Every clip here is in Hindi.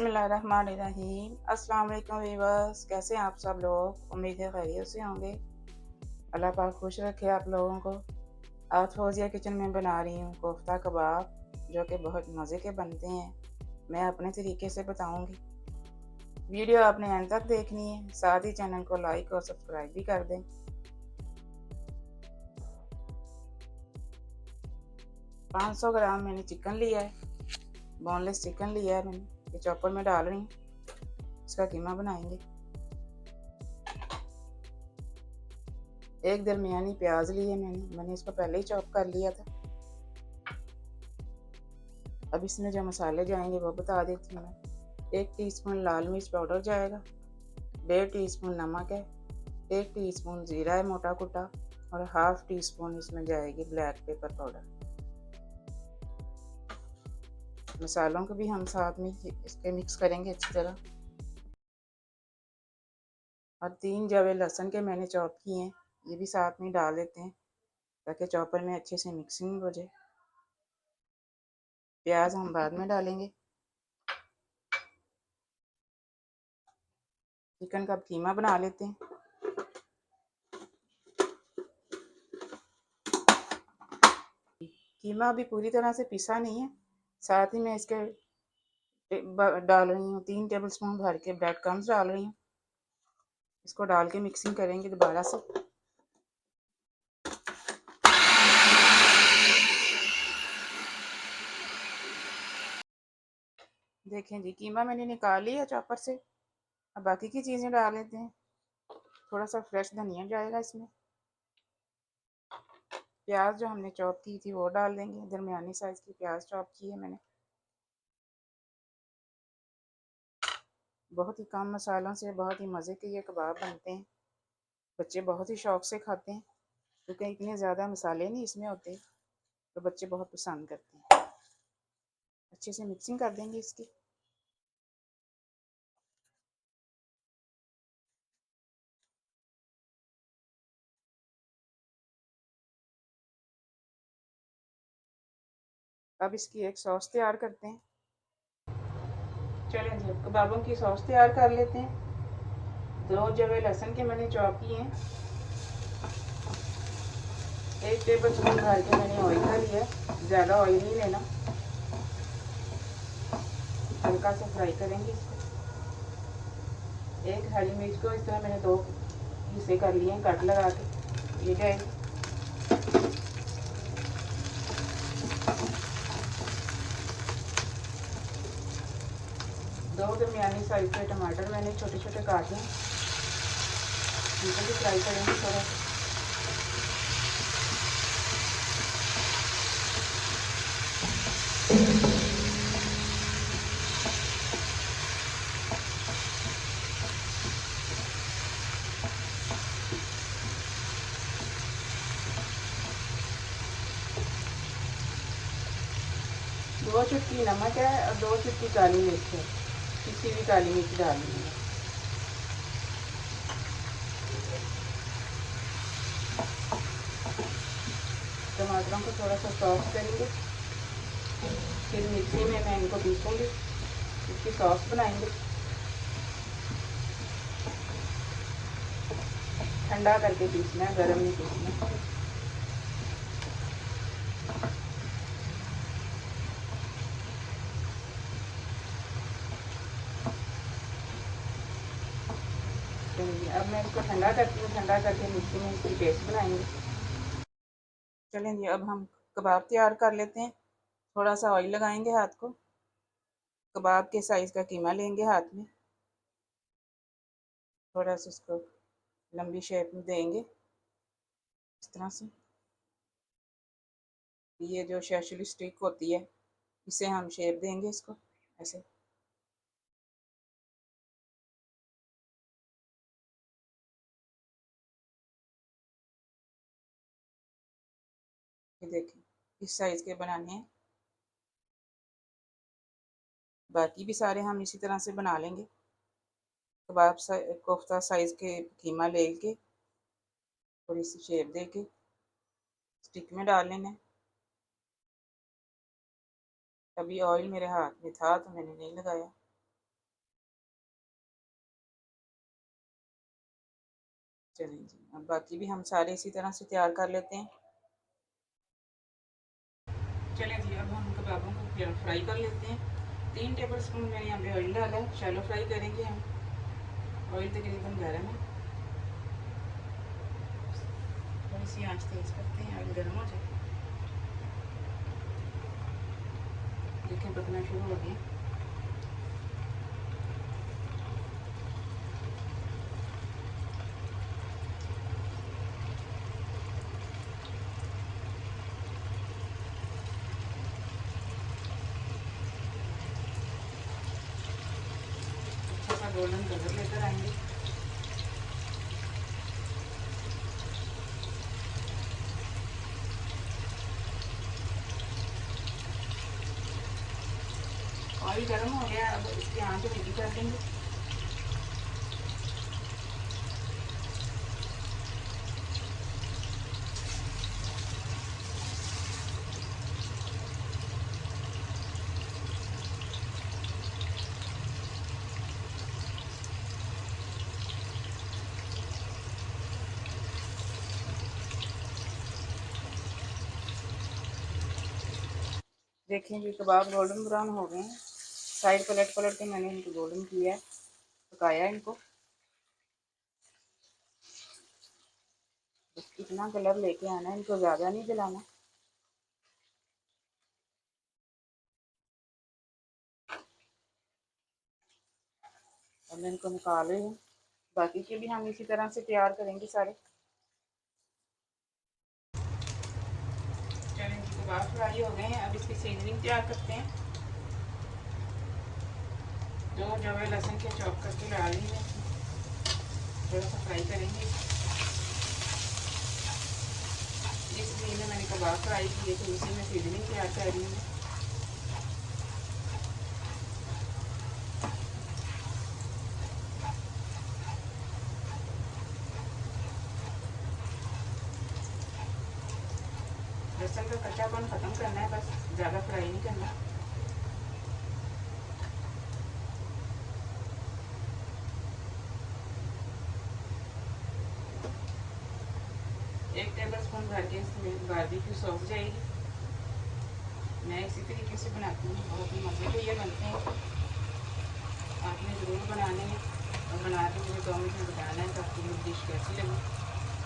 बिस्मिल्लाहिर्रहमानिर्रहीम। अस्सलाम वालेकुम वीवर्स, कैसे हैं आप सब लोग? उम्मीद है खैरियत से होंगे। अल्लाह पाक खुश रखे आप लोगों को। आज फौजिया किचन में बना रही हूँ कोफ्ता कबाब, जो कि बहुत मज़े के बनते हैं। मैं अपने तरीके से बताऊँगी। वीडियो आपने एंड तक देखनी है, साथ ही चैनल को लाइक और सब्सक्राइब भी कर दें। 500 ग्राम मैंने चिकन लिया है, बोनलेस चिकन लिया है मैंने, ये चॉपर में डाल रही हूँ। इसका कीमा बनाएंगे। एक दरमियानी प्याज लिए मैंने इसको पहले ही चॉप कर लिया था। अब इसमें जो मसाले जाएंगे वो बता देती हूँ मैं। 1 टीस्पून लाल मिर्च पाउडर जाएगा, 1.5 टीस्पून नमक है, 1 टीस्पून ज़ीरा है मोटा कुटा, और हाफ टी स्पून इसमें जाएगी ब्लैक पेपर पाउडर। मसालों को भी हम साथ में इसके मिक्स करेंगे अच्छी तरह। और 3 जवे लहसुन के मैंने चॉप किए हैं, ये भी साथ में डाल देते हैं ताकि चॉपर में अच्छे से मिक्सिंग हो जाए। प्याज हम बाद में डालेंगे। चिकन का कीमा बना लेते हैं। कीमा अभी पूरी तरह से पिसा नहीं है, साथ ही मैं इसके डाल रही हूँ 3 टेबल स्पून भर के ब्रेड क्रम्स डाल रही हूँ। इसको डाल के मिक्सिंग करेंगे दोबारा से। देखें जी, कीमा मैंने निकाल लिया चॉपर से। अब बाकी की चीज़ें डाल लेते हैं। थोड़ा सा फ्रेश धनिया जाएगा इसमें। प्याज जो हमने चॉप की थी वो डाल देंगे। दरमियानी साइज़ की प्याज चॉप की है मैंने। बहुत ही कम मसालों से बहुत ही मज़े के ये कबाब बनते हैं। बच्चे बहुत ही शौक़ से खाते हैं क्योंकि इतने ज़्यादा मसाले नहीं इसमें होते, तो बच्चे बहुत पसंद करते हैं। अच्छे से मिक्सिंग कर देंगे इसकी। अब इसकी एक सॉस तैयार करते हैं। चलें जी, कबाबों की सॉस तैयार कर लेते हैं। 2 जवे लहसुन के मैंने चॉप किए हैं। 1 टेबल स्पून भर के मैंने ऑयल का लिया है, ज़्यादा ऑयल नहीं लेना। हल्का सा फ्राई करेंगे इसको। एक हरी मिर्च को इस तरह मैंने 2 हिस्से कर लिए हैं कट लगा के, ये जाएगी। दो दरमियानी साइज के टमाटर मैंने छोटे छोटे काटे हैं, इनको भी फ्राई करेंगे थोड़ा सा। दो चुटकी नमक है और 2 चुटकी काली मिर्च है, किसी भी काली मिर्च डालनी है। टमाटरों को थोड़ा सा सॉफ्ट करेंगे, फिर मिक्सी में मैं इनको पीसूँगी, इसकी सॉस बनाएंगे। ठंडा करके पीसना है, गर्म नहीं पीसना। अब मैं इसको ठंडा करती हूँ, ठंडा करके मिक्सी में इसकी पेस्ट बनाएंगे। चलें जी, अब हम कबाब तैयार कर लेते हैं। थोड़ा सा ऑयल लगाएंगे हाथ को, कबाब के साइज़ का कीमा लेंगे हाथ में, थोड़ा सा इसको लंबी शेप में देंगे इस तरह से। ये जो शेशली स्टिक होती है, इसे हम शेप देंगे इसको ऐसे। ये देखें, इस साइज़ के बनाने हैं। बाकी भी सारे हम इसी तरह से बना लेंगे। कबाब कोफ्ता साइज़ के कीमा लेके थोड़ी सी शेप दे के स्टिक में डाल लेना है। अभी ऑयल मेरे हाथ में था तो मैंने नहीं लगाया। चलें जी, अब बाकी भी हम सारे इसी तरह से तैयार कर लेते हैं। चलें जी, अब हम कबाबों को फ्राई कर लेते हैं। 3 टेबल स्पून मैंने यहाँ पे ऑयल डाला है, शैलो फ्राई करेंगे हम। ऑयल तकरीबन गर्म है, थोड़ी सी आंच तेज़ करते हैं, ऑयल गर्म हो जाए। देखें पकना शुरू हो गया। अच्छा सा गोल्डन कलर लेकर आएंगे। ऑयल गर्म हो गया, अब इसकी आंच मीठी कर देंगे। देखें जी, कबाब गोल्डन ब्राउन हो गए हैं। साइड पलट पलट के मैंने इनको गोल्डन किया है, पकाया इनको। इतना कलर लेके आना है, इनको ज़्यादा नहीं जलाना। अब मैं इनको निकाल रही हूँ। बाकी के भी हम इसी तरह से तैयार करेंगे सारे। चलें जी, कबाब फ्राई हो गए हैं, अब इसकी सीजनिंग तैयार करते हैं। 2 जवे लहसुन के चॉप करके डाल लेंगे, थोड़ा सा फ्राई करेंगे। जिस घी में मैंने कबाब फ्राई किए थे उसी में सीजनिंग तैयार कर रही हूँ। लहसुन का कच्चापन ख़त्म करना है, बस ज़्यादा फ्राई नहीं करना। एक टेबल स्पून भर के इसमें बारबेक्यू सॉस जाएगी। मैं इसी तरीके से बनाती हूँ, बहुत ही मज़े के ये बनते हैं। आपने ज़रूर बनाने हैं और बना के मुझे कमेंट में बताना है कि आपको मेरी डिश कैसी लगी,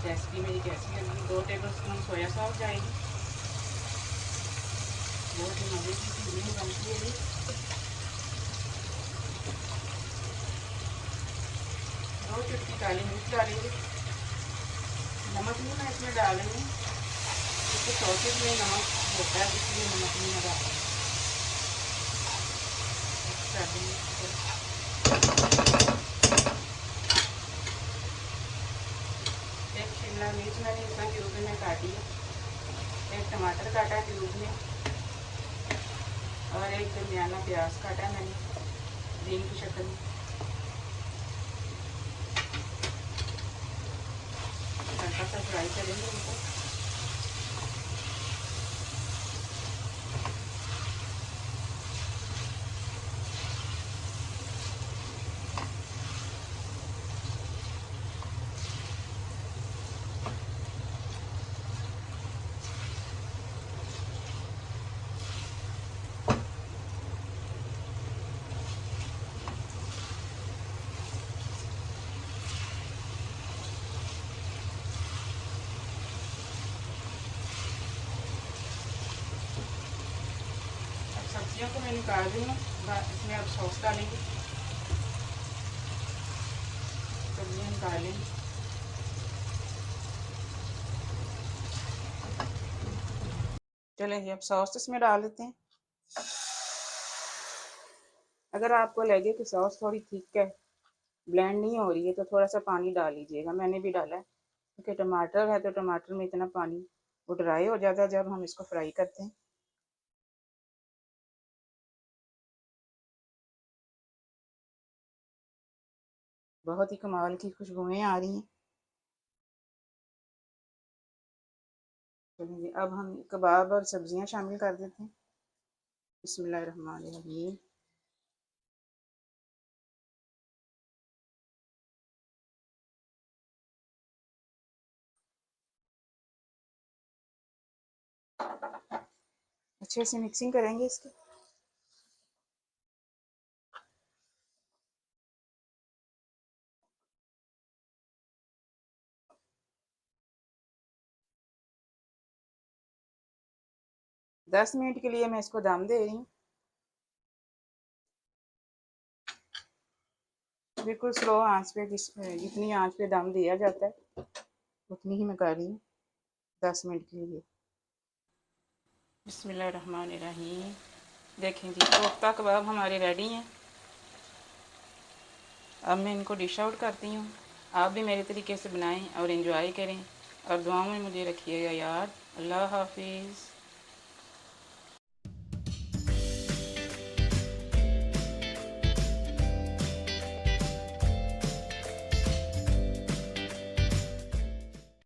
रेसिपी मेरी कैसी लगी। 2 टेबल स्पून सोया सॉस जाएगी। बहुत ही मज़े की सीजनिंग बनती है ये। 2 चुटकी काली मिर्च डालेंगे। नमक नहीं मैं इसमें डाल रही हूँ, क्योंकि सॉसेज में नमक होता है, इसलिए नमक नहीं मैं डाल रही। एक शिमला मिर्च मैंने इसका क्यूब में काटी है, एक टमाटर काटा है क्यूब में, और एक दरमियाना प्याज काटा है मैंने ग्रीन की शक्ल में। हल्का सा फ्राई करेंगे इनको। सब्जियों को मैं निकाल रही हूँ, इसमें अब सॉस डालेंगे। सब्जियाँ निकाल लेंगे। चलें जी, अब सॉस इसमें डाल देते हैं। अगर आपको लगे कि सॉस थोड़ी थिक है, ब्लेंड नहीं हो रही है, तो थोड़ा सा पानी डाल लीजिएगा। मैंने भी डाला है, क्योंकि टमाटर है तो टमाटर में इतना पानी वो ड्राई हो जाता है जब हम इसको फ्राई करते हैं। बहुत ही कमाल की खुशबुएं आ रही हैं। चलिए अब हम कबाब और सब्जियां शामिल कर देते हैं। बिस्मिल्लाहिर्रहमानिर्रहीम। अच्छे से मिक्सिंग करेंगे इसकी। दस मिनट के लिए मैं इसको दम दे रही हूँ। बिल्कुल स्लो आंच पे, जितनी आंच पे दम दिया जाता है उतनी ही मैं कर रही हूँ 10 मिनट के लिए। बिस्मिल्लाहिर्रहमानिर्रहीम। देखें जी, कोफ्ता कबाब हमारे रेडी हैं। अब मैं इनको डिश आउट करती हूँ। आप भी मेरे तरीके से बनाएं और एंजॉय करें और दुआओं में मुझे रखिएगा याद। अल्लाह हाफिज़।